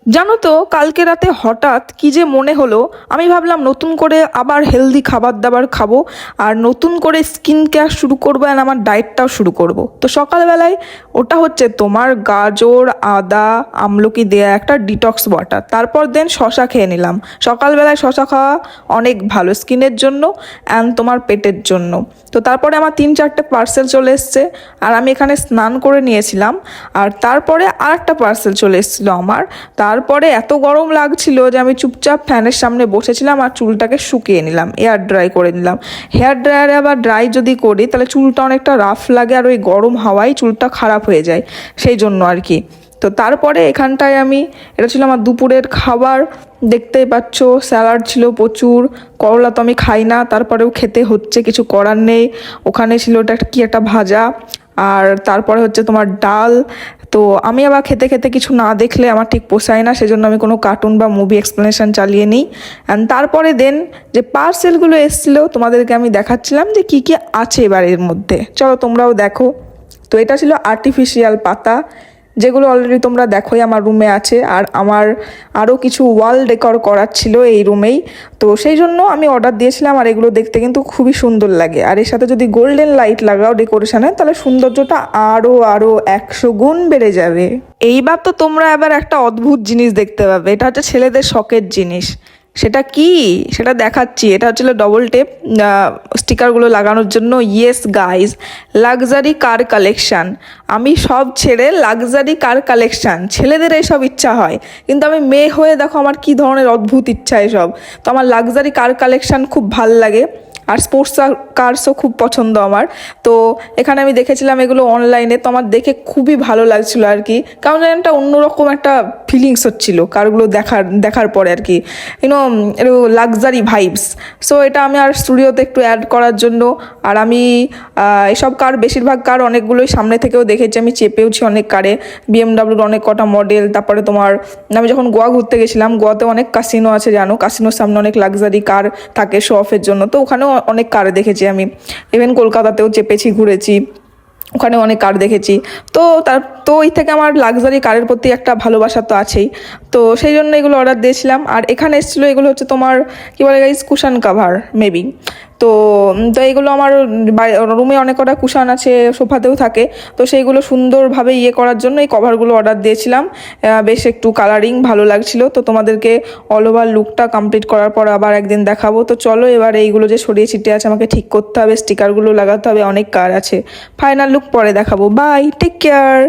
জানো তো, কালকে রাতে হঠাৎ কি যে মনে হলো, আমি ভাবলাম নতুন করে আবার হেলদি খাবার দাবার খাবো আর নতুন করে স্কিন কেয়ার শুরু করবো, আর আমার ডায়েটটাও শুরু করব। তো সকালবেলায় ওটা হচ্ছে তোমার গাজর, আদা, আমলকি দেয়া একটা ডিটক্স ওয়াটার, তারপর দেন শশা খেয়ে নিলাম। সকালবেলায় শশা খাওয়া অনেক ভালো স্কিনের জন্য অ্যান্ড তোমার পেটের জন্য। তো তারপরে আমার 3-4টে পার্সেল চলে এসছে, আর আমি এখানে স্নান করে নিয়েছিলাম। আর তারপরে আর একটা পার্সেল চলে এসেছিলো আমার। তারপরে এত গরম লাগছিল যে আমি চুপচাপ ফ্যানের সামনে বসেছিলাম আর চুলটাকে শুকিয়ে নিলাম, এয়ার ড্রাই করে নিলাম। হেয়ার ড্রায়ারে আবার ড্রাই যদি করি তাহলে চুলটা অনেকটা রাফ লাগে, আর ওই গরম হাওয়ায় চুলটা খারাপ হয়ে যায়, সেই জন্য আর কি। তো তারপরে এখানটায় এটা ছিল আমার দুপুরের খাবার। দেখতেই পাচ্ছ, স্যালাড ছিল প্রচুর। করলা তো আমি খাই না, তারপরেও খেতে হচ্ছে, কিছু করার নেই। ওখানে ছিল ওটা কি একটা ভাজা, আর তারপরে হচ্ছে তোমার ডাল। তো আমি আবার খেতে খেতে কিছু না দেখলে আমার ঠিক পোষায় না, সেজন্য আমি কোনো কার্টুন বা মুভি এক্সপ্লেনেশন চালিয়ে নিই। অ্যান্ড তারপরে দেন যে পার্সেলগুলো এসেছিলো তোমাদেরকে আমি দেখাচ্ছিলাম যে কী কী আছে এবার এর মধ্যে, চলো তোমরাও দেখো। তো এটা ছিল আর্টিফিশিয়াল পাতা, যেগুলো অলরেডি তোমরা দেখোই আমার রুমে আছে। আর আমার আরও কিছু ওয়াল ডেকর করার ছিল এই রুমেই, তো সেই জন্য আমি অর্ডার দিয়েছিলাম। আর এগুলো দেখতে কিন্তু খুবই সুন্দর লাগে, আর এর সাথে যদি গোল্ডেন লাইট লাগাও ডেকোরেশনে তাহলে সৌন্দর্যটা আরও আরও 100 গুণ বেড়ে যাবে। এইবার তো তোমরা এবার একটা অদ্ভুত জিনিস দেখতে পাবে, এটা হচ্ছে ছেলেদের শখের জিনিস। সেটা কি, সেটা দেখাচ্ছি। এটা হচ্ছিল ডবল টেপ স্টিকারগুলো লাগানোর জন্য। Yes guys, luxury car collection. আমি সব ছেড়ে লাক্সারি কার কালেকশান, ছেলেদের এইসব ইচ্ছা হয়, কিন্তু আমি মেয়ে হয়ে দেখো আমার কী ধরনের অদ্ভুত ইচ্ছা এসব। তো আমার লাক্সারি কার কালেকশান খুব ভাল লাগে, আর স্পোর্টস কার্সও খুব পছন্দ আমার। তো এখানে আমি দেখেছিলাম এগুলো অনলাইনে, তো আমার দেখে খুবই ভালো লাগছিল আর কি, কারণ একটা অন্যরকম একটা ফিলিংস হচ্ছিল কারগুলো দেখার পরে আর কি, একটু লাক্সারি ভাইবস। সো এটা আমি আর স্টুডিওতে একটু অ্যাড করার জন্য। আর আমি এসব কার, বেশিরভাগ কার অনেকগুলোই সামনে থেকেও দেখেছি, আমি চেপেওছি অনেক কারে। বিএমডাব্লিউর অনেক কটা মডেল। তারপরে তোমার আমি যখন গোয়া ঘুরতে গেছিলাম, গোয়াতে অনেক কাসিনো আছে জানো, কাসিনোর সামনে অনেক লাক্সারি কার থাকে শো অফের জন্য, তো ওখানেও অনেক কার দেখেছি আমি। ইভেন কলকাতাতেও চেপেছি, ঘুরেছি, ওখানে অনেক কার দেখেছি। তো ওই থেকে আমার লাক্সারি কারের প্রতি একটা ভালোবাসা তো আছেই। তো সেই জন্য এগুলো অর্ডার দিয়েছিলাম। আর এখানে এসেছিলো, এগুলো হচ্ছে তোমার কী বলে গাইস, কুশান কাভার মেবি। তো তো এগুলো আমার রুমে অনেক কটা কুশান আছে, সোফাতেও থাকে, তো সেইগুলো সুন্দরভাবে করার জন্য এই কভারগুলো অর্ডার দিয়েছিলাম। বেশ একটু কালারিং ভালো লাগছিল। তো তোমাদেরকে অল ওভার লুকটা কমপ্লিট করার পর আবার একদিন দেখাবো। তো চলো এবার এইগুলো যে ছড়িয়ে ছিটিয়ে আছে আমাকে ঠিক করতে হবে, স্টিকারগুলো লাগাতে হবে, অনেক কার আছে। ফাইনাল লুক পরে দেখাবো। Bye, take care.